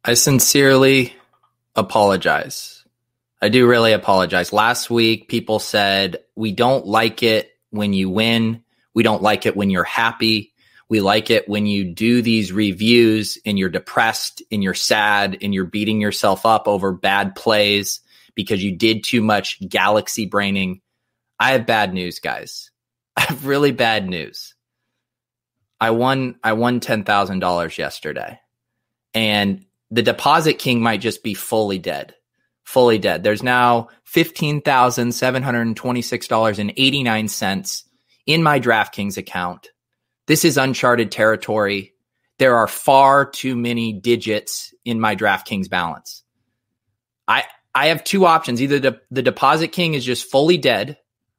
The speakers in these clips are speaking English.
I sincerely apologize. I do really apologize. Last week, people said, we don't like it when you win. We don't like it when you're happy. We like it when you do these reviews and you're depressed and you're sad and you're beating yourself up over bad plays because you did too much galaxy braining. I have bad news, guys. I have really bad news. I won $10,000 yesterday, and the deposit king might just be fully dead. Fully dead. There's now $15,726.89 in my DraftKings account. This is uncharted territory. There are far too many digits in my DraftKings balance. I have two options. Either the deposit king is just fully dead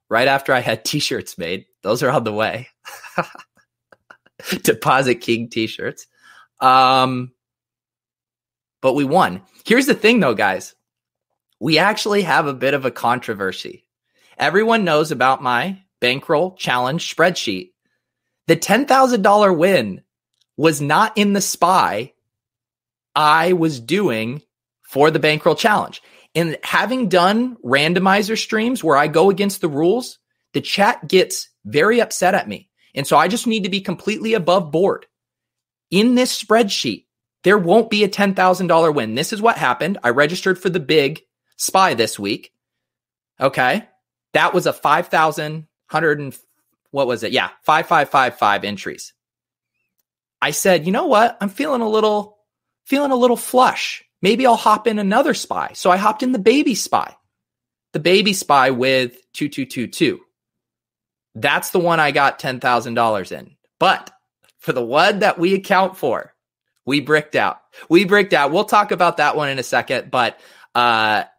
right after I had t-shirts made. Those are on the way. Deposit king t-shirts. But we won. Here's the thing though, guys. We actually have a bit of a controversy. Everyone knows about my bankroll challenge spreadsheet. The $10,000 win was not in the SPY I was doing for the bankroll challenge. And having done randomizer streams where I go against the rules, the chat gets very upset at me. And so I just need to be completely above board. In this spreadsheet, there won't be a $10,000 win. This is what happened. I registered for the big SPY this week. Okay. That was a 5,100 what was it? Yeah, 5555 entries. I said, you know what? I'm feeling a little flush. Maybe I'll hop in another SPY. So I hopped in the baby SPY. The baby SPY with 2222. That's the one I got $10,000 in. But for the one that we account for, we bricked out. We'll talk about that one in a second, but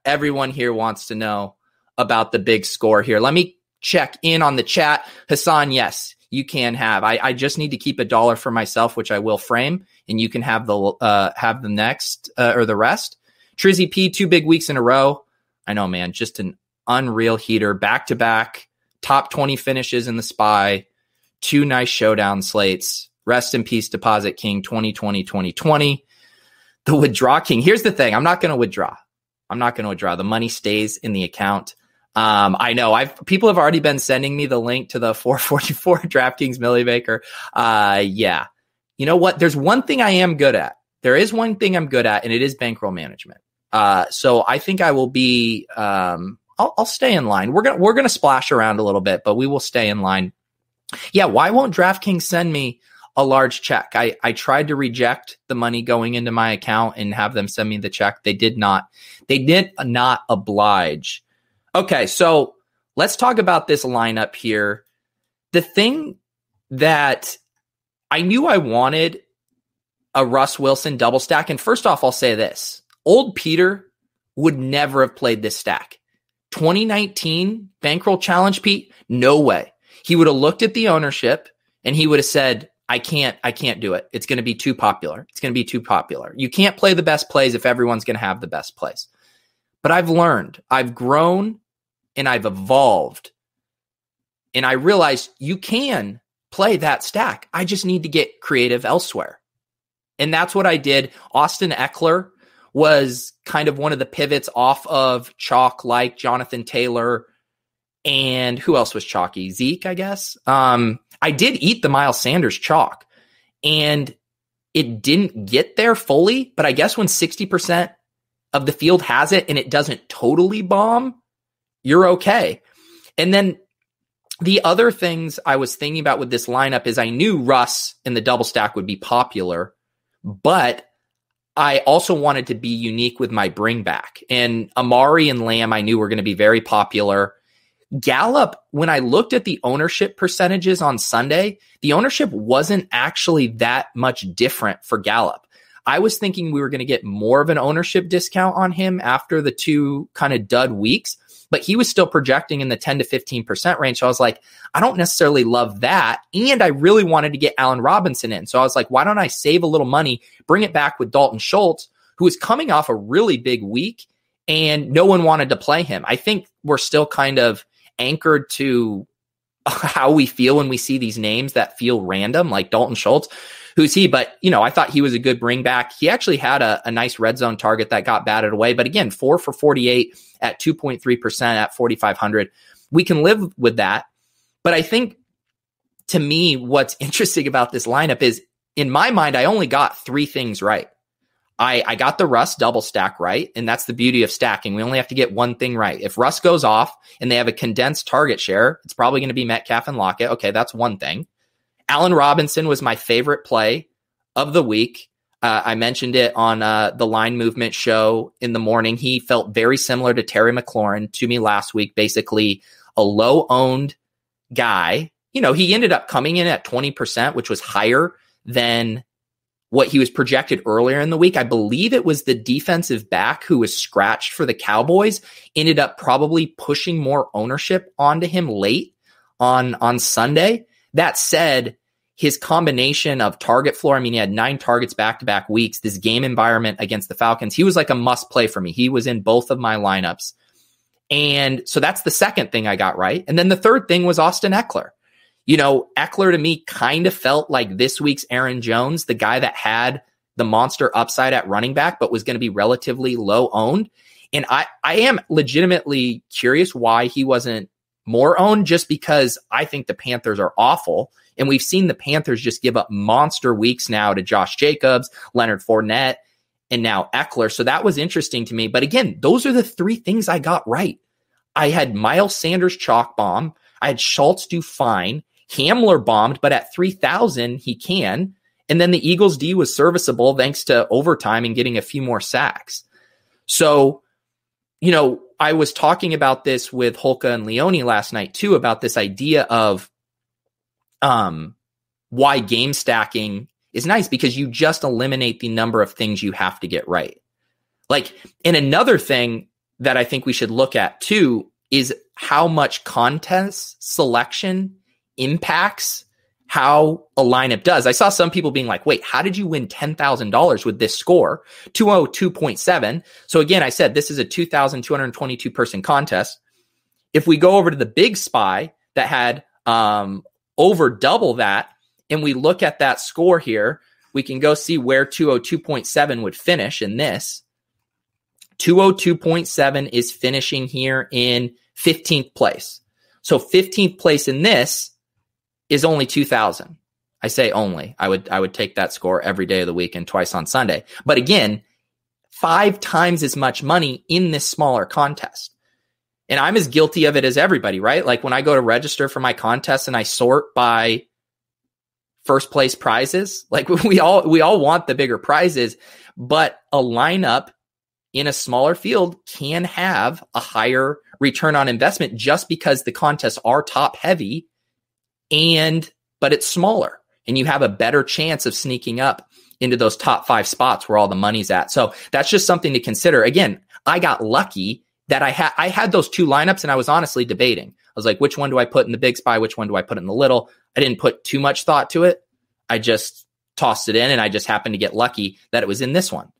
everyone here wants to know about the big score here. Let me check in on the chat. Hassan, yes, you can have. I just need to keep $1 for myself, which I will frame, and you can have the next or the rest. Trizzy P, 2 big weeks in a row. I know, man, just an unreal heater. Back-to-back, top 20 finishes in the SPY, 2 nice showdown slates. Rest in peace, Deposit King 2020-2020. The Withdraw King. Here's the thing. I'm not going to withdraw. The money stays in the account. I know people have already been sending me the link to the 444 DraftKings Millie Maker. Yeah. You know what? There's one thing I am good at. There is one thing I'm good at, and it is bankroll management. So I think I will be, I'll stay in line. We're going to splash around a little bit, but we will stay in line. Yeah. Why won't DraftKings send me a large check? I tried to reject the money going into my account and have them send me the check. They did not oblige. Okay, so let's talk about this lineup here. The thing that I knew I wanted a Russ Wilson double stack. And first off, I'll say this. Old Peter would never have played this stack. 2019 bankroll challenge, Pete, no way. He would have looked at the ownership and he would have said, I can't do it. It's going to be too popular. You can't play the best plays if everyone's going to have the best plays. But I've learned, I've grown, and I've evolved. And I realized you can play that stack. I just need to get creative elsewhere. And that's what I did. Austin Eckler was kind of one of the pivots off of chalk, like Jonathan Taylor. And who else was chalky? Zeke, I guess. I did eat the Miles Sanders chalk. And it didn't get there fully. But I guess when 60% of the field has it and it doesn't totally bomb, you're okay. And then the other things I was thinking about with this lineup is I knew Russ in the double stack would be popular, but I also wanted to be unique with my bring back. And Amari and Lamb I knew were going to be very popular. Gallup, when I looked at the ownership percentages on Sunday, the ownership wasn't actually that much different for Gallup. I was thinking we were going to get more of an ownership discount on him after the 2 kind of dud weeks, but he was still projecting in the 10 to 15% range. So I was like, I don't necessarily love that. And I really wanted to get Allen Robinson in. So I was like, why don't I save a little money, bring it back with Dalton Schultz, who is coming off a really big week, and no one wanted to play him. I think we're still kind of anchored to how we feel when we see these names that feel random, like Dalton Schultz, who's he? But, I thought he was a good bring back. He actually had a nice red zone target that got batted away. But again, 4 for 48 at 2.3% at 4,500. We can live with that. But I think, to me, what's interesting about this lineup is, in my mind, I only got 3 things right. I got the Russ double stack right, and that's the beauty of stacking. We only have to get one thing right. If Russ goes off and they have a condensed target share, it's probably going to be Metcalf and Lockett. Okay, that's one thing. Allen Robinson was my favorite play of the week. I mentioned it on the Line Movement show in the morning. He felt very similar to Terry McLaurin to me last week, basically a low-owned guy. He ended up coming in at 20%, which was higher than what he was projected earlier in the week. I believe it was the defensive back who was scratched for the Cowboys, ended up probably pushing more ownership onto him late on Sunday. That said, his combination of target floor, he had 9 targets back-to-back weeks, this game environment against the Falcons, he was like a must play for me. He was in both of my lineups. And so that's the second thing I got right. And then the third thing was Austin Eckler. Eckler to me kind of felt like this week's Aaron Jones, the guy that had the monster upside at running back, but was going to be relatively low owned. And I am legitimately curious why he wasn't more owned, just because I think the Panthers are awful. And we've seen the Panthers just give up monster weeks now to Josh Jacobs, Leonard Fournette, and now Eckler. So that was interesting to me. But again, those are the 3 things I got right. I had Miles Sanders chalk bomb. I had Schultz do fine. Hamler bombed, but at 3,000, he can. And then the Eagles D was serviceable thanks to overtime and getting a few more sacks. So, I was talking about this with Holka and Leone last night too, about this idea of why game stacking is nice, because you just eliminate the number of things you have to get right. And another thing that I think we should look at too is how much contest selection impacts how a lineup does. I saw some people being like, wait, how did you win $10,000 with this score? 202.7. So again, I said, this is a 2,222 person contest. If we go over to the Big Spy that had over double that, and we look at that score here, we can go see where 202.7 would finish in this. 202.7 is finishing here in 15th place. So 15th place in this is only 2,000. I say only. I would take that score every day of the week and twice on Sunday. But again, 5 times as much money in this smaller contest. And I'm as guilty of it as everybody, right? Like when I go to register for my contest and I sort by first place prizes, like we all want the bigger prizes, but a lineup in a smaller field can have a higher return on investment just because the contests are top heavy, but it's smaller and you have a better chance of sneaking up into those top 5 spots where all the money's at. So that's just something to consider. Again, I got lucky that I had those 2 lineups and I was honestly debating. I was like, which one do I put in the Big Spy? Which one do I put in the Little? I didn't put too much thought to it. I just tossed it in and I just happened to get lucky that it was in this one.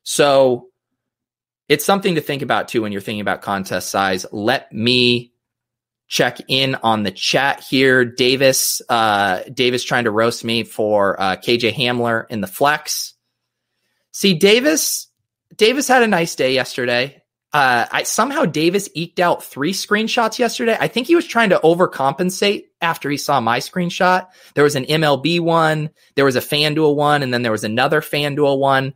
So it's something to think about too when you're thinking about contest size. Let me check in on the chat here. Davis trying to roast me for KJ Hamler in the flex. See, Davis had a nice day yesterday. Somehow Davis eked out 3 screenshots yesterday. I think he was trying to overcompensate after he saw my screenshot. There was an MLB one, there was a FanDuel one, and then there was another FanDuel one.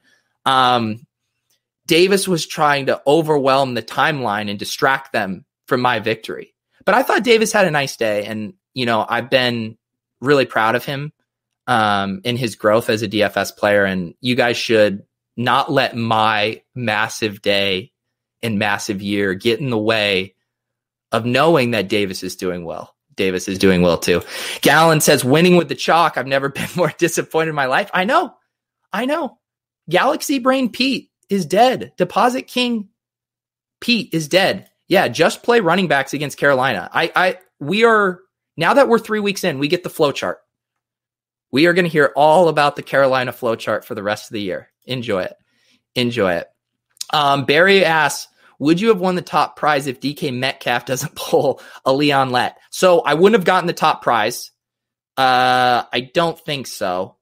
Davis was trying to overwhelm the timeline and distract them from my victory. But I thought Davis had a nice day, and I've been really proud of him in his growth as a DFS player. And you guys should not let my massive day and massive year get in the way of knowing that Davis is doing well. Davis is doing well too. Gallon says, winning with the chalk. I've never been more disappointed in my life. I know. Galaxy Brain Pete is dead. Deposit King Pete is dead. Yeah, just play running backs against Carolina. We are, now that we're 3 weeks in, we get the flow chart. We are going to hear all about the Carolina flow chart for the rest of the year. Enjoy it. Barry asks, would you have won the top prize if DK Metcalf doesn't pull a Leon Lett? So I wouldn't have gotten the top prize. I don't think so.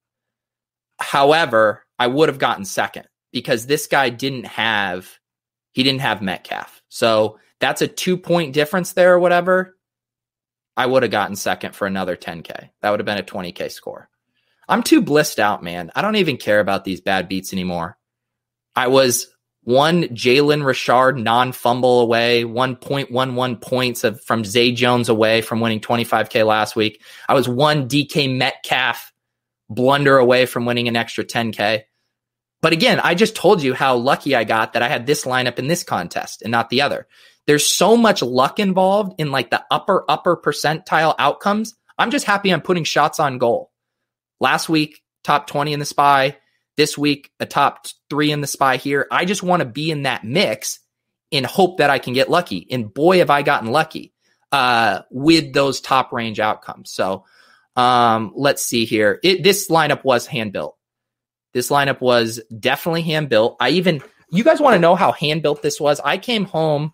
However, I would have gotten second because this guy didn't have Metcalf. So that's a 2-point difference there or whatever. I would have gotten second for another 10K. That would have been a 20K score. I'm too blissed out, man. I don't even care about these bad beats anymore. I was one Jalen Richard non-fumble away, 1.11 points from Zay Jones away from winning 25K last week. I was one DK Metcalf blunder away from winning an extra 10K. But again, I just told you how lucky I got that I had this lineup in this contest and not the other. There's so much luck involved in like the upper percentile outcomes. I'm just happy I'm putting shots on goal. Last week, top 20 in the SPY. This week, a top 3 in the SPY here. I just want to be in that mix and hope that I can get lucky. And boy, have I gotten lucky with those top range outcomes. So let's see here. This lineup was hand-built. This lineup was definitely hand-built. You guys want to know how hand-built this was? I came home,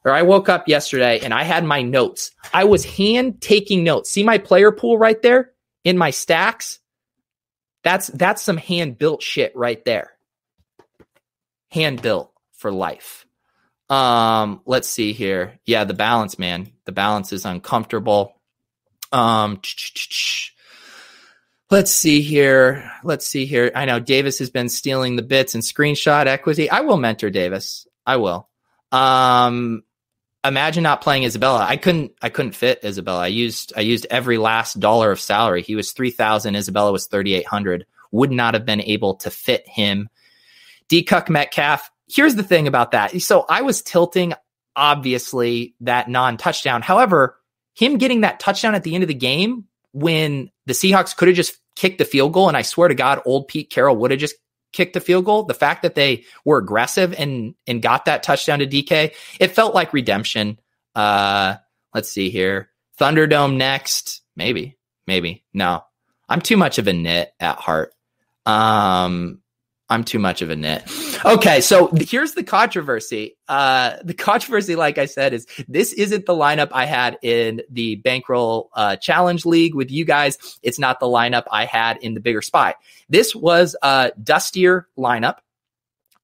or I woke up yesterday and I had my notes. I was hand taking notes. See my player pool right there in my stacks? That's some hand-built shit right there. Hand-built for life. Let's see here. Yeah, the balance, man. The balance is uncomfortable. Let's see here. I know Davis has been stealing the bits and screenshot equity. I will mentor Davis. I will. Imagine not playing Isabella. I couldn't fit Isabella. I used every last dollar of salary. He was 3,000. Isabella was 3,800. Would not have been able to fit him. D-Cuck Metcalf. Here's the thing about that. So I was tilting, obviously, that non-touchdown. However, him getting that touchdown at the end of the game when the Seahawks could have just kicked the field goal, and I swear to God, old Pete Carroll would have just kicked the field goal. The fact that they were aggressive and got that touchdown to DK, it felt like redemption. Let's see here. Thunderdome next. Maybe. No. I'm too much of a nit at heart. I'm too much of a nit. Okay, so here's the controversy. The controversy, like I said, is this isn't the lineup I had in the Bankroll Challenge League with you guys. It's not the lineup I had in the Bigger Spy. This was a dustier lineup.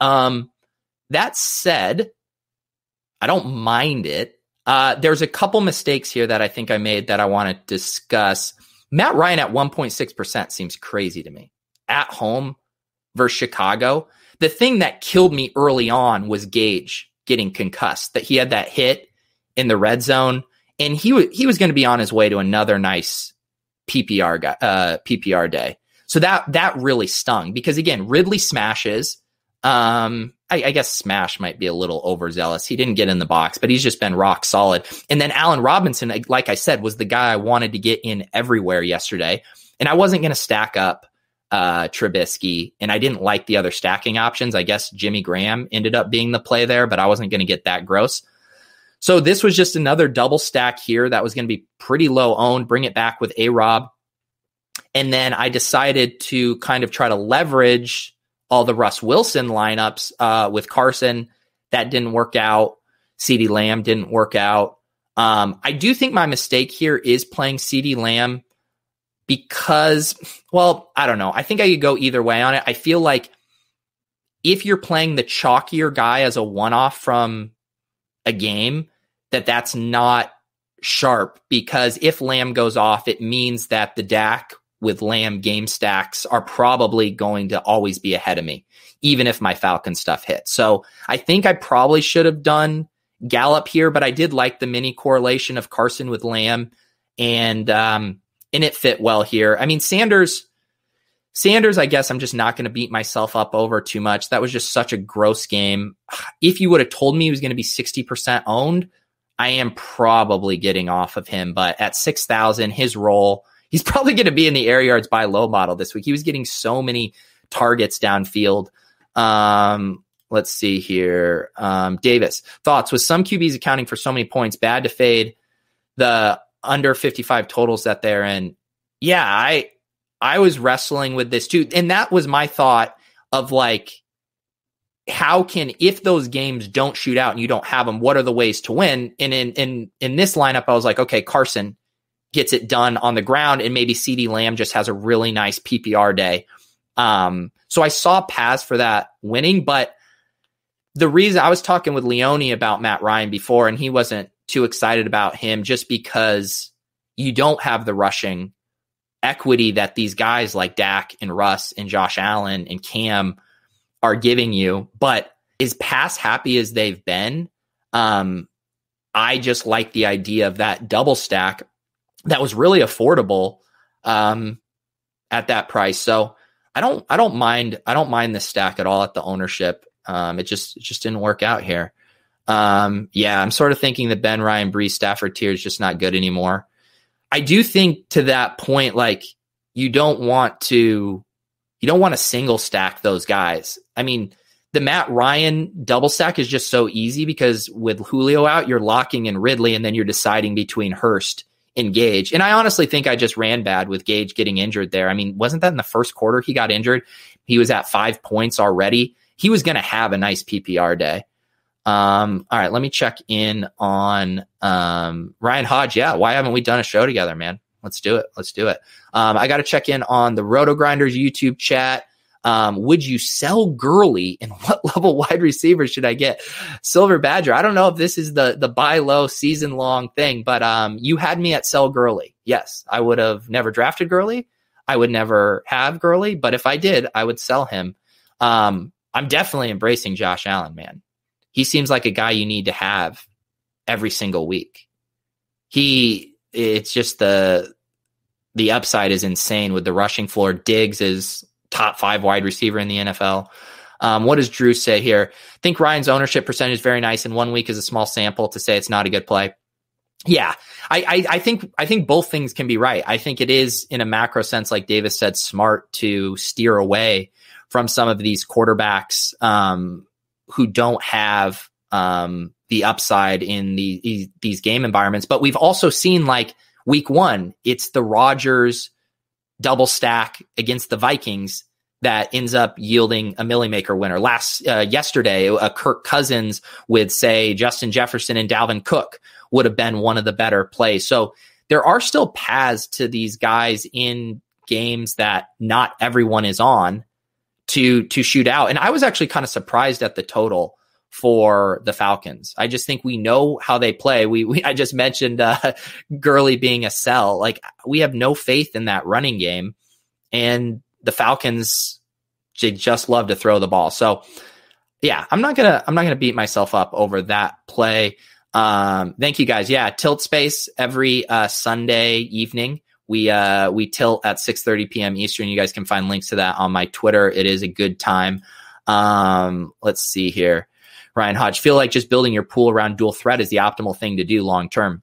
That said, I don't mind it. There's a couple mistakes here that I think I made that I want to discuss. Matt Ryan at 1.6% seems crazy to me. At home versus Chicago. The thing that killed me early on was Gage getting concussed, that he had that hit in the red zone, and he was going to be on his way to another nice PPR day. So that really stung because, again, Ridley smashes. I guess smash might be a little overzealous. He didn't get in the box, but he's just been rock solid. And then Allen Robinson, like I said, was the guy I wanted to get in everywhere yesterday. And I wasn't going to stack up Trubisky, and I didn't like the other stacking options. I guess Jimmy Graham ended up being the play there, but I wasn't going to get that gross. So this was just another double stack here that was going to be pretty low owned, bring it back with A-Rob. And then I decided to kind of try to leverage all the Russ Wilson lineups with Carson. That didn't work out. CeeDee Lamb didn't work out. I do think my mistake here is playing CeeDee Lamb because, well, I don't know. I think I could go either way on it. I feel like if you're playing the chalkier guy as a one-off from a game, that's not sharp, because if Lamb goes off, it means that the Dak with Lamb game stacks are probably going to always be ahead of me, even if my Falcon stuff hits. So I think I probably should have done Gallup here, but I did like the mini correlation of Carson with Lamb, and it fit well here. I mean, Sanders, I guess I'm just not going to beat myself up over too much. That was just such a gross game. If you would have told me he was going to be 60% owned, I am probably getting off of him. But at 6,000, his role, he's probably going to be in the air yards by low model this week. He was getting so many targets downfield. Let's see here. Davis, thoughts? With some QBs accounting for so many points, bad to fade the under 55 totals that they're in. Yeah, I was wrestling with this too. And that was my thought of like, how can, if those games don't shoot out and you don't have them, what are the ways to win? And in this lineup, I was like, okay, Carson, gets it done on the ground, and maybe CeeDee Lamb just has a really nice PPR day. So I saw paths for that winning, but the reason I was talking with Leone about Matt Ryan before, and he wasn't too excited about him just because you don't have the rushing equity that these guys like Dak and Russ and Josh Allen and Cam are giving you. But as pass happy as they've been, I just like the idea of that double stack that was really affordable at that price. So I don't mind the stack at all at the ownership. It just didn't work out here. I'm sort of thinking the Ben, Ryan, Brees, Stafford tier is just not good anymore. I do think to that point, like you don't want to single stack those guys. I mean, the Matt Ryan double stack is just so easy because with Julio out, you're locking in Ridley and then you're deciding between Hurst and Gage. And I honestly think I just ran bad with Gage getting injured there. I mean, wasn't that in the first quarter he got injured? He was at 5 points already. He was going to have a nice PPR day. All right, let me check in on Ryan Hodge. Yeah, why haven't we done a show together, man? Let's do it. I got to check in on the RotoGrinders YouTube chat. Would you sell Gurley, and what level wide receiver should I get? Silver Badger, I don't know if this is the buy low season long thing, but you had me at sell Gurley. Yes, I would have never drafted Gurley. I would never have Gurley, but if I did, I would sell him. I'm definitely embracing Josh Allen, man. He seems like a guy you need to have every single week. It's just the upside is insane with the rushing floor. Diggs is top 5 wide receiver in the NFL. What does Drew say here? I think Ryan's ownership percentage is very nice, and 1 week is a small sample to say it's not a good play. Yeah, I think both things can be right. I think it is, in a macro sense, like Davis said, smart to steer away from some of these quarterbacks who don't have the upside in these game environments. But we've also seen, like, week 1, it's the Rodgers double stack against the Vikings that ends up yielding a Millie Maker winner. Yesterday, a Kirk Cousins with, say, Justin Jefferson and Dalvin Cook would have been one of the better plays. So there are still paths to these guys in games that not everyone is on to shoot out. And I was actually kind of surprised at the total for the Falcons. I just think we know how they play. I just mentioned Gurley being a sell. Like, we have no faith in that running game, and the Falcons just love to throw the ball. So yeah, I'm not gonna beat myself up over that play. Thank you guys. Yeah, Tilt Space every Sunday evening. We tilt at 6:30 p.m. Eastern. You guys can find links to that on my Twitter. It is a good time. Let's see here. Ryan Hodge, feel like just building your pool around dual threat is the optimal thing to do long term.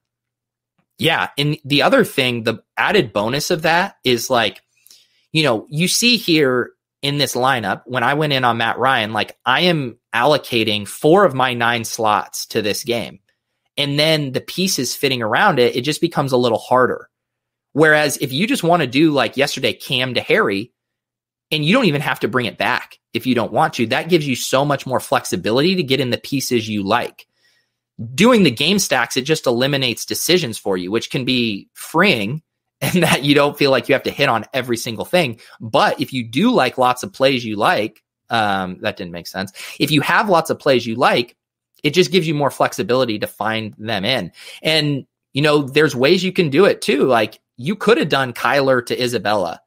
Yeah. And the other thing, the added bonus of that is, like, you see here in this lineup, when I went in on Matt Ryan, like, I am allocating 4 of my 9 slots to this game. And then the pieces fitting around it just becomes a little harder. Whereas if you just want to do, like yesterday, Cam to Harry, and you don't even have to bring it back if you don't want to, that gives you so much more flexibility to get in the pieces you like. Doing the game stacks, it just eliminates decisions for you, which can be freeing, and that you don't feel like you have to hit on every single thing. But if you do like lots of plays you like, that didn't make sense. If you have lots of plays you like, it just gives you more flexibility to find them in. And, there's ways you can do it too. Like, you could have done Kyler to Isabella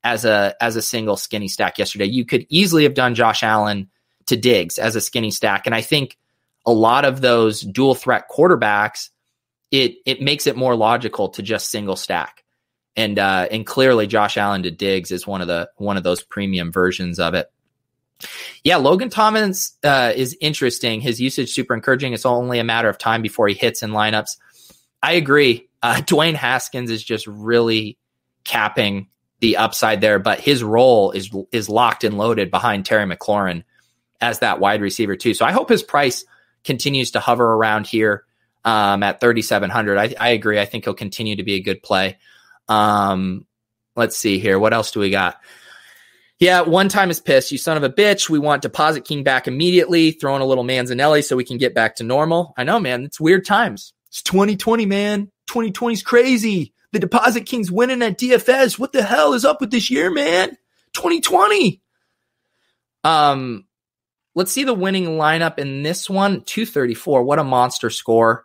as a single skinny stack yesterday. You could easily have done Josh Allen to Diggs as a skinny stack. And I think a lot of those dual threat quarterbacks, it makes it more logical to just single stack. And clearly Josh Allen to Diggs is one of those premium versions of it. Yeah, Logan Thomas is interesting. His usage super encouraging. It's only a matter of time before he hits in lineups. I agree. Dwayne Haskins is just really capping the upside there, but his role is locked and loaded behind Terry McLaurin as that wide receiver too. So I hope his price continues to hover around here at 3,700. I agree. I think he'll continue to be a good play. Let's see here. What else do we got? Yeah, one time is pissed. You son of a bitch. We want Deposit King back immediately. Throwing a little Manzanelli so we can get back to normal. I know, man. It's weird times. It's 2020, man. 2020 is crazy. the Deposit Kings winning at DFS. What the hell is up with this year, man? 2020. Let's see the winning lineup in this one. 234. What a monster score.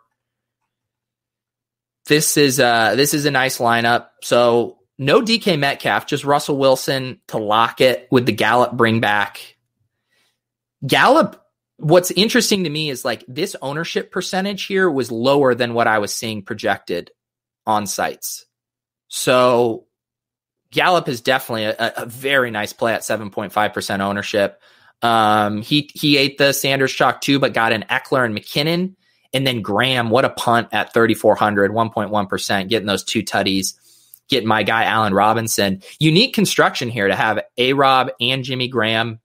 This is a nice lineup. So no DK Metcalf, just Russell Wilson to lock it with the Gallup bring back. Gallup, what's interesting to me is like this ownership percentage here was lower than what I was seeing projected on sites. So Gallup is definitely a very nice play at 7.5% ownership. He ate the Sanders chalk too, but got an Eckler and McKinnon. And then Graham, what a punt at 3,400, 1.1%, getting those 2 tutties, getting my guy Allen Robinson. Unique construction here to have A-Rob and Jimmy Graham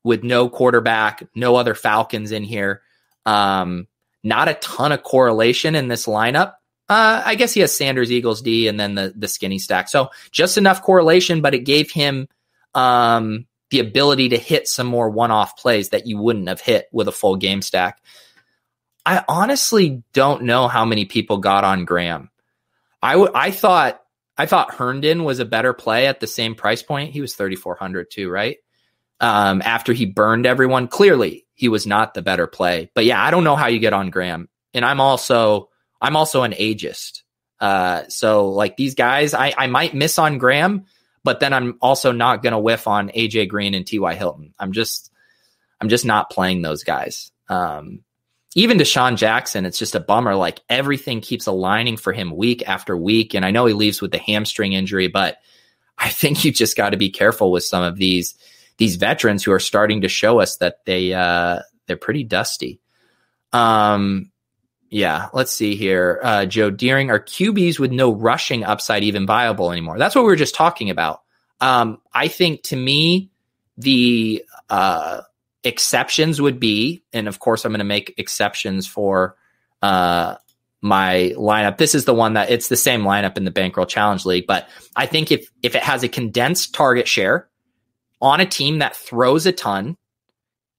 with no quarterback, no other Falcons in here. Not a ton of correlation in this lineup. I guess he has Sanders, Eagles, D, and then the skinny stack. So just enough correlation, but it gave him the ability to hit some more one-off plays that you wouldn't have hit with a full game stack. I honestly don't know how many people got on Graham. I thought Herndon was a better play at the same price point. He was 3,400 too, right? After he burned everyone, clearly he was not the better play. But yeah, I don't know how you get on Graham. And I'm also an ageist. So like these guys, I might miss on Graham, but then I'm also not going to whiff on AJ Green and T.Y. Hilton. I'm just not playing those guys. Even Deshaun Jackson, it's just a bummer. Like everything keeps aligning for him week after week. And I know he leaves with the hamstring injury, but I think you just got to be careful with some of these veterans who are starting to show us that they're pretty dusty. Yeah, let's see here. Joe Deering, are QBs with no rushing upside even viable anymore? That's what we were just talking about. I think to me, the exceptions would be, and of course I'm going to make exceptions for my lineup. This is the one that it's the same lineup in the Bankroll Challenge League, but I think if it has a condensed target share on a team that throws a ton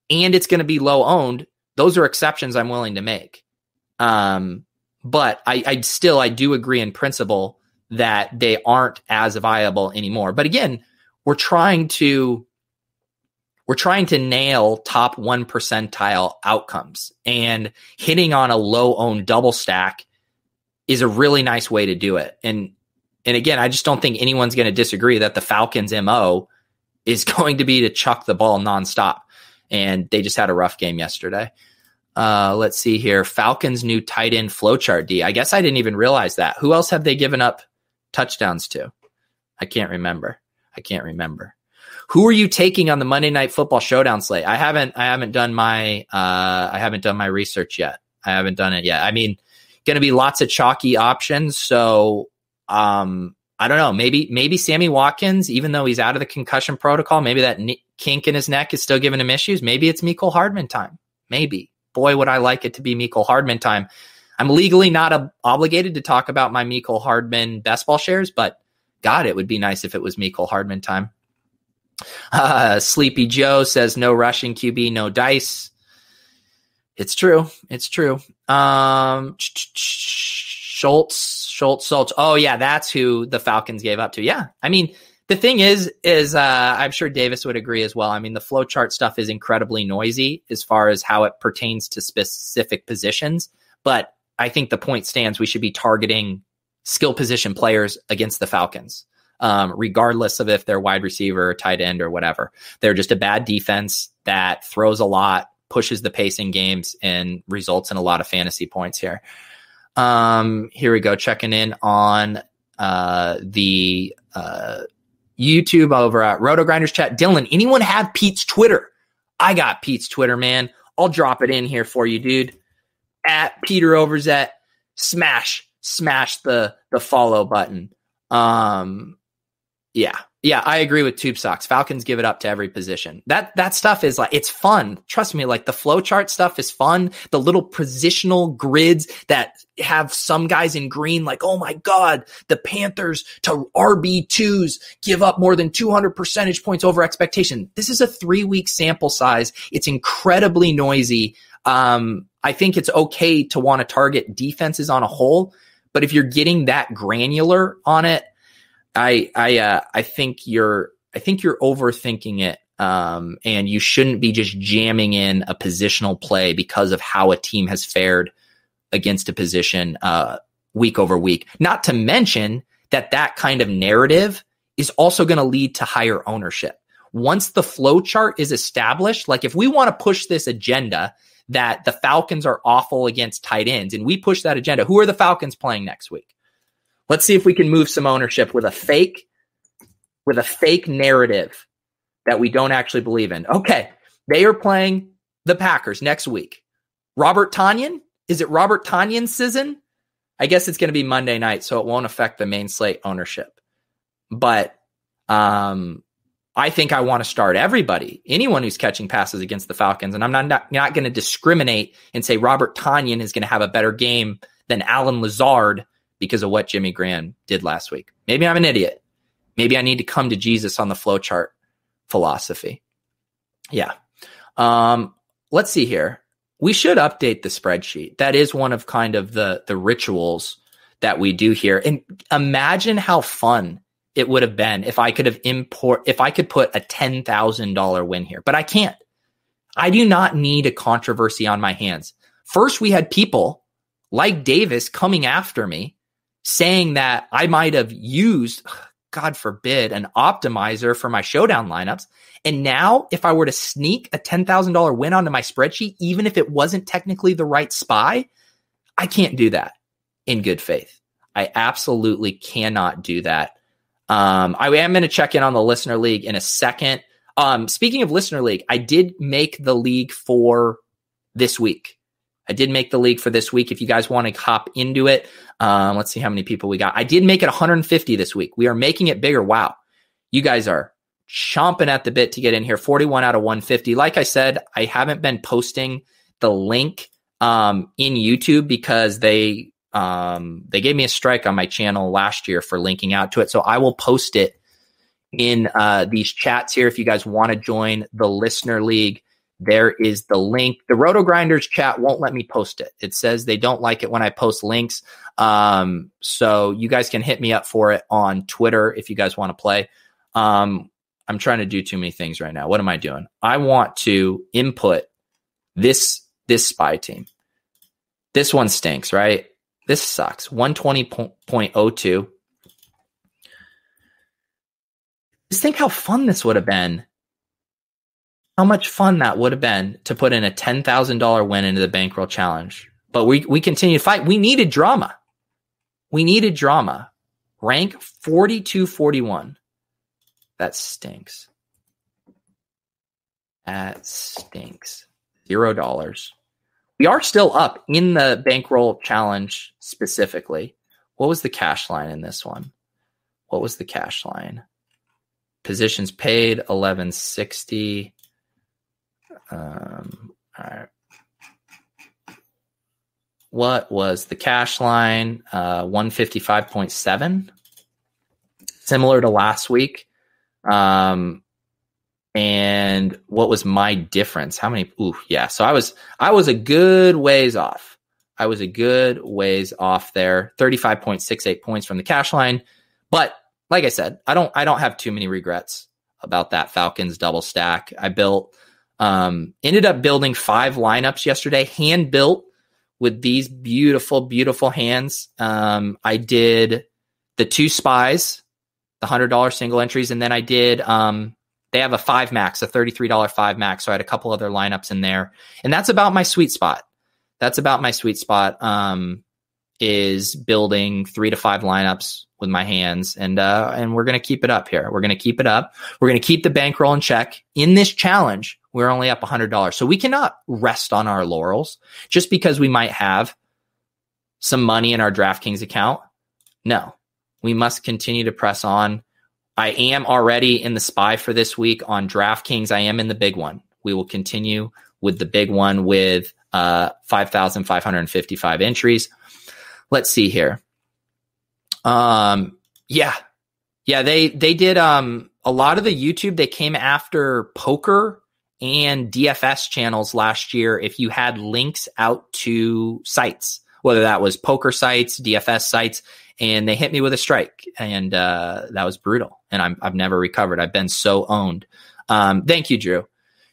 and it's going to be low owned, those are exceptions I'm willing to make. But I do agree in principle that they aren't as viable anymore. But again, we're trying to nail top 1 percentile outcomes, and hitting on a low owned double stack is a really nice way to do it. And again, I just don't think anyone's going to disagree that the Falcons' MO is going to be to chuck the ball nonstop. And they just had a rough game yesterday. Let's see here. Falcons' new tight end flowchart D. I guess I didn't even realize that. Who else have they given up touchdowns to? I can't remember. Who are you taking on the Monday Night Football Showdown slate? I haven't done my research yet. I haven't done it yet. I mean, going to be lots of chalky options. So, I don't know. Maybe Sammy Watkins, even though he's out of the concussion protocol, maybe that kink in his neck is still giving him issues. Maybe it's Mecole Hardman time. Maybe. Boy, would I like it to be Mecole Hardman time. I'm legally not obligated to talk about my Mecole Hardman best ball shares, but God, it would be nice if it was Mecole Hardman time. Sleepy Joe says no rushing QB, no dice. It's true. Schultz. Oh yeah, that's who the Falcons gave up to. Yeah. I mean, the thing is I'm sure Davis would agree as well. I mean, the flowchart stuff is incredibly noisy as far as how it pertains to specific positions, but I think the point stands. We should be targeting skill position players against the Falcons. Regardless of if they're wide receiver or tight end or whatever. They're just a bad defense that throws a lot, pushes the pace in games, and results in a lot of fantasy points here. Here we go. Checking in on the YouTube over at RotoGrinders chat. Dylan, anyone have Pete's Twitter? I got Pete's Twitter, man. I'll drop it in here for you, dude. At Peter Overzet. Smash the follow button. Yeah, I agree with Tube Socks. Falcons give it up to every position. That stuff is like, it's fun. Trust me, like the flowchart stuff is fun. The little positional grids that have some guys in green, like, oh my God, the Panthers to RB2s give up more than 200 percentage points over expectation. This is a 3-week sample size. It's incredibly noisy. I think it's okay to want to target defenses on a whole, But if you're getting that granular on it, I think you're overthinking it. And you shouldn't be just jamming in a positional play because of how a team has fared against a position week over week. Not to mention that kind of narrative is also going to lead to higher ownership. Once the flow chart is established, like if we want to push this agenda that the Falcons are awful against tight ends, and we push that agenda, who are the Falcons playing next week? Let's see if we can move some ownership with a fake narrative that we don't actually believe in. Okay, they are playing the Packers next week. Robert Tonyan? Is it Robert Tonyan's season? I guess it's going to be Monday night, so it won't affect the main slate ownership. But I think I want to start everybody, anyone who's catching passes against the Falcons. And I'm not going to discriminate and say Robert Tonyan is going to have a better game than Alan Lazard because of what Jimmy Graham did last week. Maybe I'm an idiot. Maybe I need to come to Jesus on the flowchart philosophy. Yeah. Let's see here. We should update the spreadsheet. That is one of kind of the rituals that we do here. And imagine how fun it would have been if I could put a $10,000 win here, but I can't. I do not need a controversy on my hands. First, we had people like Davis coming after me saying that I might have used, God forbid, an optimizer for my showdown lineups. And now if I were to sneak a $10,000 win onto my spreadsheet, even if it wasn't technically the right SPY, I can't do that in good faith. I absolutely cannot do that. I am going to check in on the listener league in a second. Speaking of listener league, I did make the league for this week. If you guys want to hop into it, let's see how many people we got. I did make it 150 this week. We are making it bigger. Wow. You guys are chomping at the bit to get in here. 41 out of 150. Like I said, I haven't been posting the link in YouTube because they gave me a strike on my channel last year for linking out to it. So I will post it in these chats here. If you guys want to join the listener league, there is the link. The RotoGrinders chat won't let me post it. It says they don't like it when I post links. So you guys can hit me up for it on Twitter if you guys want to play. I'm trying to do too many things right now. What am I doing? I want to input this SPY team. This one stinks, right? This sucks. 120.02. Just think how fun this would have been. How much fun that would have been to put in a $10,000 win into the bankroll challenge. But we continue to fight. We needed drama. Rank 4241. That stinks. $0. We are still up in the bankroll challenge specifically. What was the cash line in this one? Positions paid, 1160. All right. What was the cash line? 155.7. Similar to last week. And what was my difference? How many? So I was a good ways off. there. 35.68 points from the cash line. But like I said, I don't have too many regrets about that Falcons double stack. I ended up building 5 lineups yesterday, hand built with these beautiful, beautiful hands. I did the 2 spies, the $100 single entries. And then I did, they have a 5 max, a $33 5 max. So I had a couple other lineups in there, and that's about my sweet spot. Is building 3 to 5 lineups with my hands. And we're going to keep it up here. We're going to keep the bankroll in check. In this challenge, we're only up $100. So we cannot rest on our laurels just because we might have some money in our DraftKings account. No, we must continue to press on. I am already in the SPY for this week on DraftKings. I am in the big one. We will continue with the big one with 5,555 entries. Let's see here. They did a lot of the YouTube. They came after poker and DFS channels last year if you had links out to sites whether that was poker sites, DFS sites, and they hit me with a strike. And that was brutal. And I've never recovered. I've been so owned. Thank you, Drew.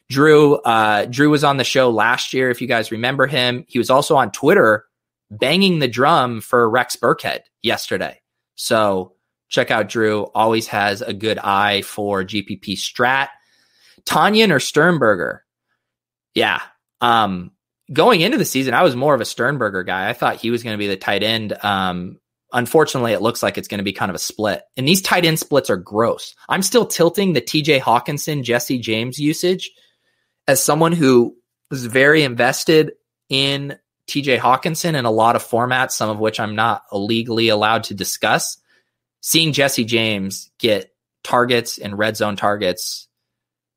Drew was on the show last year, if you guys remember him. He was also on Twitter banging the drum for Rex Burkhead yesterday. So check out Drew. Always has a good eye for GPP strat. Tanyan or Sternberger? Yeah. Going into the season, I was more of a Sternberger guy. I thought he was going to be the tight end. Unfortunately, it looks like it's going to be kind of a split. And these tight end splits are gross. I'm still tilting the TJ Hawkinson, Jesse James usage as someone who was very invested in TJ Hawkinson in a lot of formats, some of which I'm not legally allowed to discuss. Seeing Jesse James get targets and red zone targets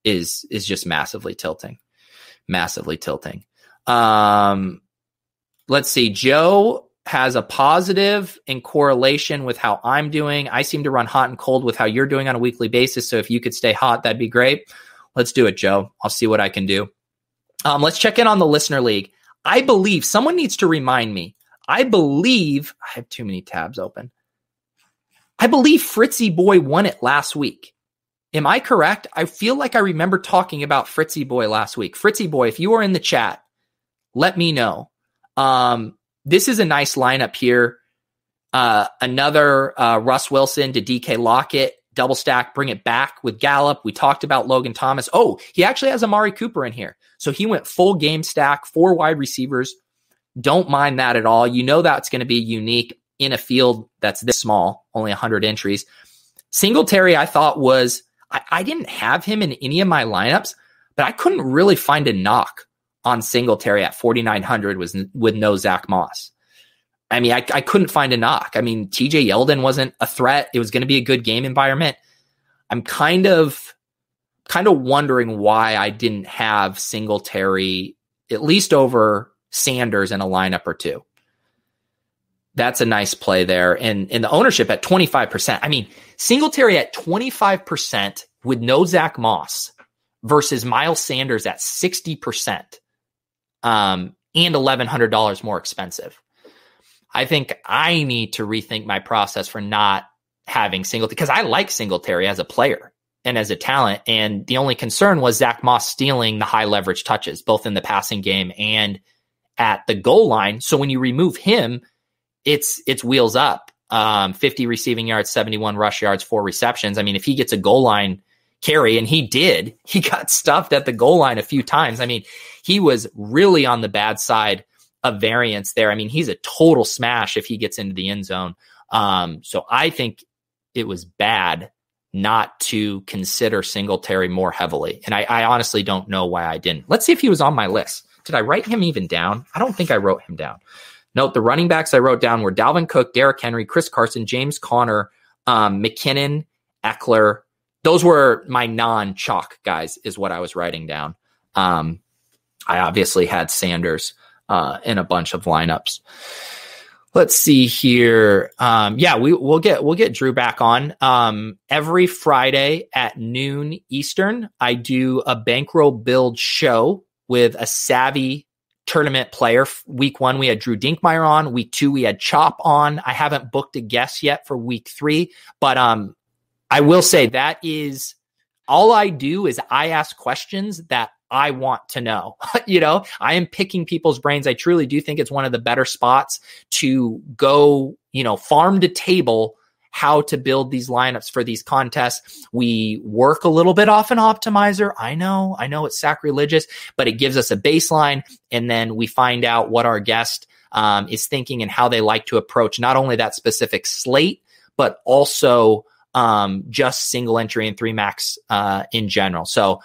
is just massively tilting. Massively tilting. Let's see. Joe has a positive in correlation with how I'm doing. I seem to run hot and cold with how you're doing on a weekly basis. So if you could stay hot, that'd be great. Let's do it, Joe. I'll see what I can do. Let's check in on the listener league. I believe someone needs to remind me. I have too many tabs open. I believe Fritzy Boy won it last week. Am I correct? I feel like I remember talking about Fritzy Boy last week. Fritzy Boy, if you are in the chat, let me know. This is a nice lineup here. Another Russ Wilson to DK Lockett, double stack, bring it back with Gallup. We talked about Logan Thomas. Oh, he actually has Amari Cooper in here. So he went full game stack, 4 wide receivers. Don't mind that at all. You know that's going to be unique in a field that's this small, only 100 entries. Singletary, I thought was, I didn't have him in any of my lineups, but I couldn't really find a knock on Singletary at 4,900 with no Zach Moss. I mean, I couldn't find a knock. I mean, TJ Yeldon wasn't a threat. It was going to be a good game environment. I'm kind of wondering why I didn't have Singletary at least over Sanders in a lineup or two. That's a nice play there. And the ownership at 25%. I mean, Singletary at 25% with no Zach Moss versus Miles Sanders at 60%. And $1,100 more expensive. I think I need to rethink my process for not having Singletary, because I like Singletary as a player and as a talent. And the only concern was Zach Moss stealing the high leverage touches, both in the passing game and at the goal line. So when you remove him, it's wheels up. 50 receiving yards, 71 rush yards, 4 receptions. I mean, if he gets a goal line carry, and he got stuffed at the goal line a few times. I mean, he was really on the bad side of variance there. I mean, he's a total smash if he gets into the end zone. So I think it was bad not to consider Singletary more heavily. And I honestly don't know why I didn't. Let's see if he was on my list. Did I write him even down? I don't think I wrote him down. Note, the running backs I wrote down were Dalvin Cook, Derrick Henry, Chris Carson, James Conner, McKinnon, Eckler. Those were my non-chalk guys, is what I was writing down. I obviously had Sanders in a bunch of lineups. Let's see here. We'll get Drew back on. Every Friday at noon Eastern, I do a bankroll build show with a savvy tournament player. Week 1, we had Drew Dinkmeyer on. Week 2, we had Chop on. I haven't booked a guest yet for week 3, but I will say that is all I do is I ask questions that I want to know. I am picking people's brains. I truly do think it's one of the better spots to go, farm to table how to build these lineups for these contests. We work a little bit off an optimizer. I know it's sacrilegious, but it gives us a baseline. And then we find out what our guest is thinking and how they like to approach not only that specific slate, but also just single entry and 3 max in general. So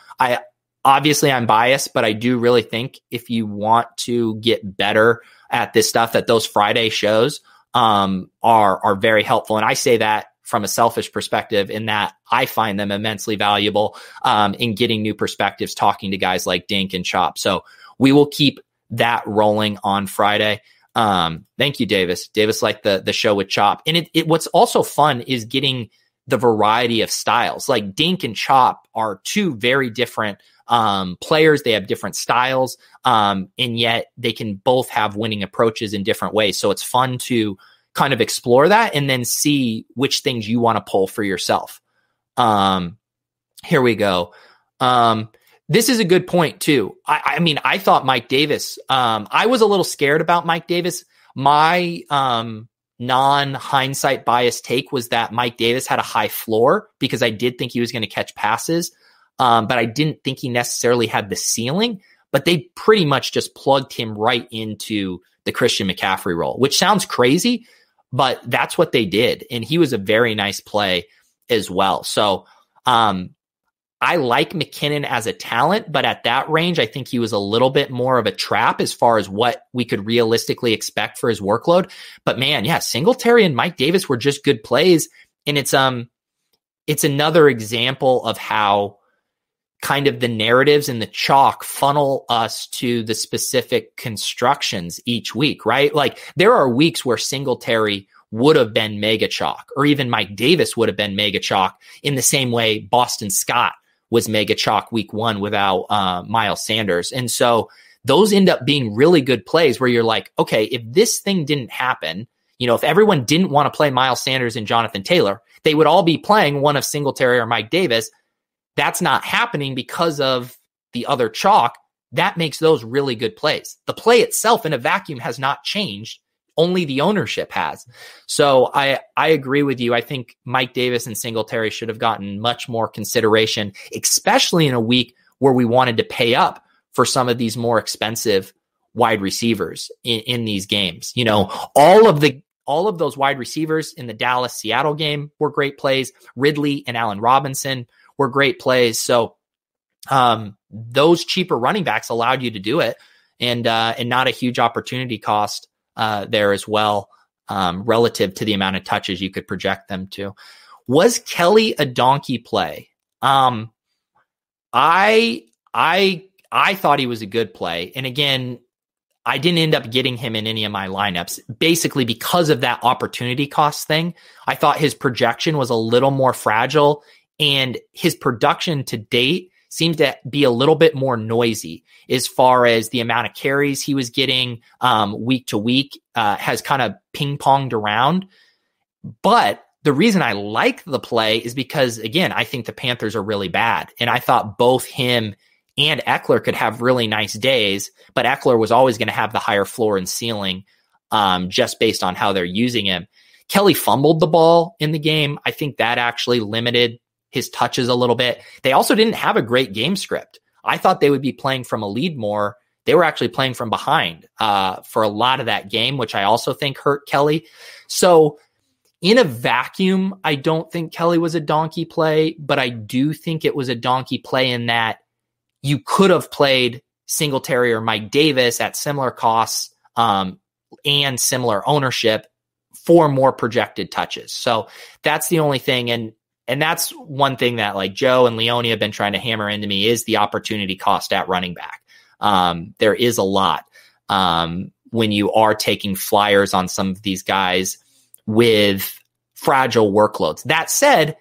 I'm biased, but I do really think if you want to get better at this stuff, that those Friday shows are very helpful. And I say that from a selfish perspective in that I find them immensely valuable in getting new perspectives, talking to guys like Dink and Chop. So we will keep that rolling on Friday. Thank you, Davis. Davis liked the show with Chop. And what's also fun is getting the variety of styles. Like Dink and Chop are 2 very different players. They have different styles, and yet they can both have winning approaches in different ways. So it's fun to kind of explore that and then see which things you want to pull for yourself. Here we go. This is a good point too. I mean, I thought Mike Davis, I was a little scared about Mike Davis. My non-hindsight bias take was that Mike Davis had a high floor because I did think he was going to catch passes. But I didn't think he necessarily had the ceiling, but they pretty much just plugged him right into the Christian McCaffrey role, which sounds crazy, but that's what they did. And he was a very nice play as well. So, I like McKinnon as a talent, but at that range, I think he was a little bit more of a trap as far as what we could realistically expect for his workload. But man, yeah, Singletary and Mike Davis were just good plays. And it's another example of how kind of the narratives and the chalk funnel us to the specific constructions each week, right? Like there are weeks where Singletary would have been mega chalk, or even Mike Davis would have been mega chalk in the same way Boston Scott was mega chalk week 1 without Miles Sanders. And so those end up being really good plays where you're like, okay, if this thing didn't happen, if everyone didn't want to play Miles Sanders and Jonathan Taylor, they would all be playing one of Singletary or Mike Davis. That's not happening because of the other chalk. That makes those really good plays. The play itself in a vacuum has not changed. Only the ownership has. So I agree with you. I think Mike Davis and Singletary should have gotten much more consideration, especially in a week where we wanted to pay up for some of these more expensive wide receivers in these games. All of those wide receivers in the Dallas-Seattle game were great plays. Ridley and Allen Robinson were great plays. So those cheaper running backs allowed you to do it, and not a huge opportunity cost there as well, relative to the amount of touches you could project them to. Was Kelly a donkey play? I thought he was a good play. And again, I didn't end up getting him in any of my lineups, basically because of that opportunity cost thing. I thought his projection was a little more fragile, and his production to date seems to be a little bit more noisy as far as the amount of carries he was getting week to week has kind of ping-ponged around. But the reason I like the play is because, again, I think the Panthers are really bad. And I thought both him and Eckler could have really nice days, but Eckler was always going to have the higher floor and ceiling just based on how they're using him. Kelly fumbled the ball in the game. I think that actually limited his touches a little bit. They also didn't have a great game script. I thought they would be playing from a lead more. They were actually playing from behind for a lot of that game, which I also think hurt Kelly. So in a vacuum, I don't think Kelly was a donkey play, but I do think it was a donkey play in that you could have played Singletary or Mike Davis at similar costs and similar ownership for more projected touches. So that's the only thing. And that's one thing that like Joe and Leone have been trying to hammer into me is the opportunity cost at running back. There is a lot when you are taking flyers on some of these guys with fragile workloads. That said,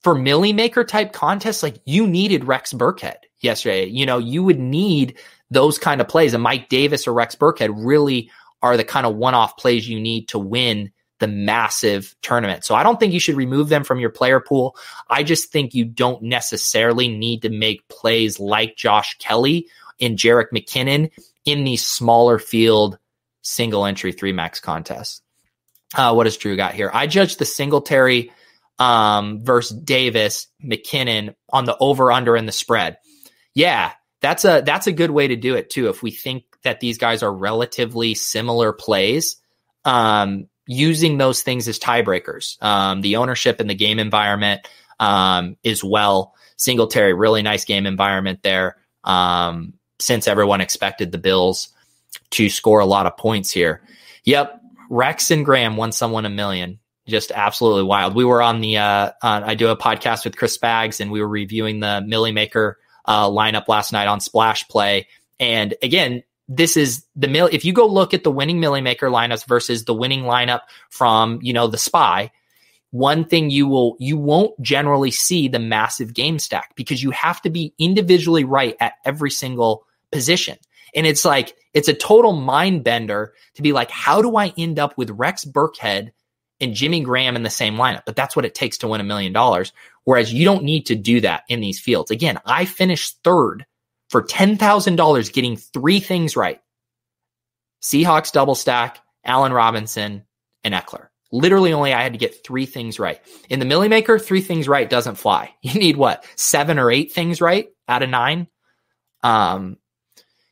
for Millie Maker type contests, like you needed Rex Burkhead yesterday. You would need those kind of plays. And Mike Davis or Rex Burkhead really are the kind of one-off plays you need to win the massive tournament. So I don't think you should remove them from your player pool. I just think you don't necessarily need to make plays like Josh Kelly and Jerick McKinnon in these smaller field single entry 3-max contests. What has Drew got here? I judged the Singletary versus Davis McKinnon on the over under and the spread. Yeah, that's a good way to do it too. If we think that these guys are relatively similar plays, using those things as tiebreakers, the ownership and the game environment as well. Singletary, really nice game environment there, since everyone expected the Bills to score a lot of points here. Yep, Rex and Graham won someone $1 million. Just absolutely wild. We were on the I do a podcast with Chris Spags, and we were reviewing the Millie Maker lineup last night on Splash Play. And again, this is if you go look at the winning Millie Maker lineups versus the winning lineup from, the Spy, one thing you won't generally see the massive game stack, because you have to be individually right at every single position. And it's like, it's a total mind bender to be like, how do I end up with Rex Burkhead and Jimmy Graham in the same lineup? But that's what it takes to win $1 million. Whereas you don't need to do that in these fields. Again, I finished third for $10,000 getting 3 things right. Seahawks double stack, Allen Robinson, and Eckler. Literally only I had to get 3 things right. In the Millie Maker, 3 things right doesn't fly. You need what? 7 or 8 things right out of 9.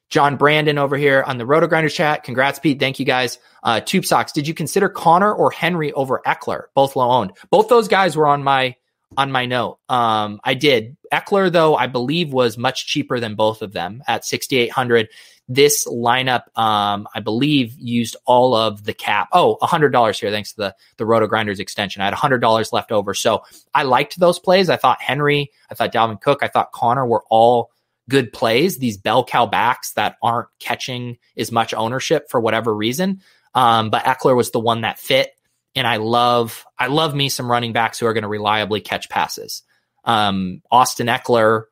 John Brandon over here on the RotoGrinders chat. Congrats, Pete. Thank you, guys. Tube Socks. Did you consider Connor or Henry over Eckler? Both low owned. Both those guys were on my note. I did. Eckler, though, I believe was much cheaper than both of them at $6,800. This lineup, I believe, used all of the cap. Oh, $100 here, thanks to the RotoGrinders extension. I had $100 left over. So I liked those plays. I thought Henry, I thought Dalvin Cook, I thought Connor were all good plays. These bell cow backs that aren't catching as much ownership for whatever reason. But Eckler was the one that fit. And I love me some running backs who are going to reliably catch passes. Austin Eckler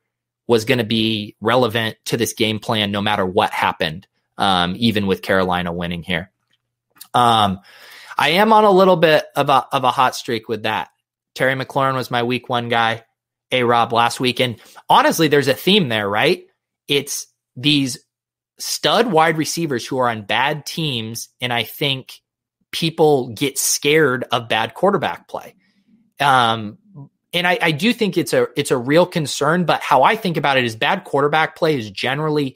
was going to be relevant to this game plan no matter what happened, even with Carolina winning here. I am on a little bit of a hot streak with that. Terry McLaurin was my week 1 guy. A-Rob last week. And honestly, there's a theme there, right? It's these stud wide receivers who are on bad teams. And I think people get scared of bad quarterback play. And I do think it's a real concern, but how I think about it is bad quarterback play is generally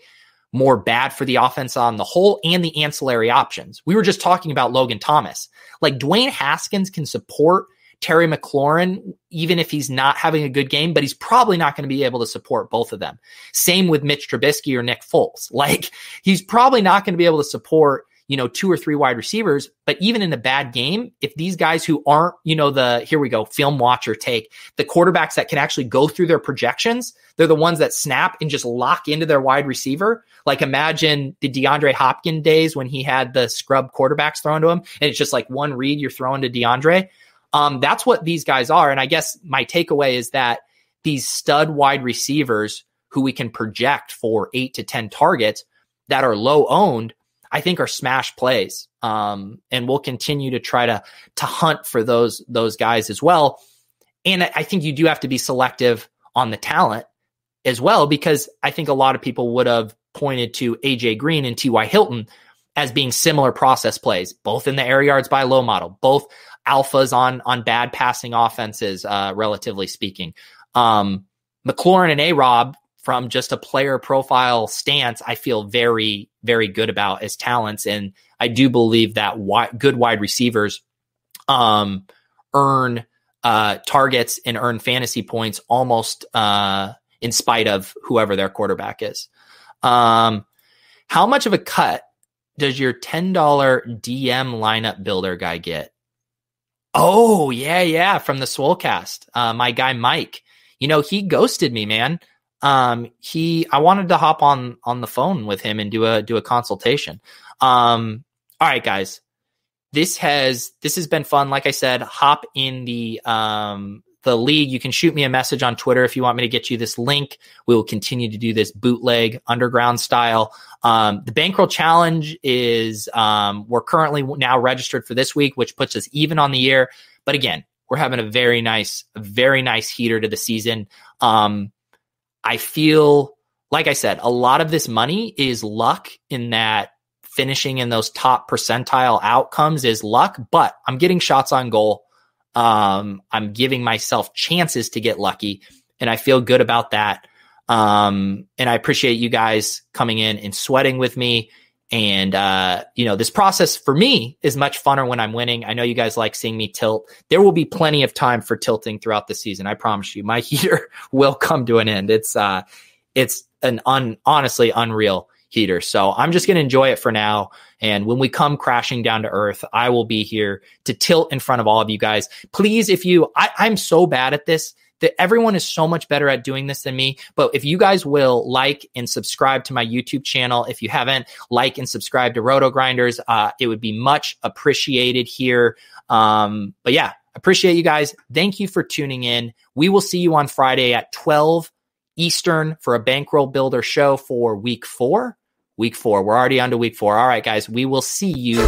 more bad for the offense on the whole and the ancillary options. We were just talking about Logan Thomas. Like Dwayne Haskins can support Terry McLaurin, even if he's not having a good game, but he's probably not going to be able to support both of them. Same with Mitch Trubisky or Nick Foles. Like he's probably not going to be able to support, 2 or 3 wide receivers, but even in a bad game, if these guys who aren't, here we go, film watcher take, the quarterbacks that can actually go through their projections, they're the ones that snap and just lock into their wide receiver. Like imagine the DeAndre Hopkins days when he had the scrub quarterbacks thrown to him, and it's just like one read you're throwing to DeAndre. That's what these guys are. And I guess my takeaway is that these stud wide receivers who we can project for 8 to 10 targets that are low owned, I think are smash plays. And we'll continue to try to hunt for those guys as well. And I think you do have to be selective on the talent as well, because I think a lot of people would have pointed to AJ Green and T.Y. Hilton as being similar process plays, both in the air yards by low model, both alphas on bad passing offenses, relatively speaking. McLaurin and A-Rob, from just a player profile stance, I feel very, very good about as talents. And I do believe that good wide receivers earn targets and earn fantasy points almost in spite of whoever their quarterback is. How much of a cut does your $10 DM lineup builder guy get? Oh, yeah, from the Swolecast. My guy Mike, he ghosted me, man. I wanted to hop on the phone with him and do a consultation. All right, guys, this has been fun. Like I said, hop in the league. You can shoot me a message on Twitter if you want me to get you this link. We will continue to do this bootleg underground style. The Bankroll Challenge is, we're currently now registered for this week, which puts us even on the year. But again, we're having a very nice heater to the season. I feel, like I said, a lot of this money is luck, in that finishing in those top percentile outcomes is luck, but I'm getting shots on goal. I'm giving myself chances to get lucky, and I feel good about that. And I appreciate you guys coming in and sweating with me. And, this process for me is much funner when I'm winning. I know you guys like seeing me tilt. There will be plenty of time for tilting throughout the season. I promise you, my heater will come to an end. It's an honestly unreal heater. So I'm just going to enjoy it for now. And when we come crashing down to earth, I will be here to tilt in front of all of you guys. Please, I'm so bad at this, that everyone is so much better at doing this than me. But if you guys will like and subscribe to my YouTube channel, if you haven't, like and subscribe to RotoGrinders, it would be much appreciated here. But yeah, Appreciate you guys. Thank you for tuning in. We will see you on Friday at 12 Eastern for a Bankroll Builder show for week 4. Week 4. We're already on to week 4. All right, guys. We will see you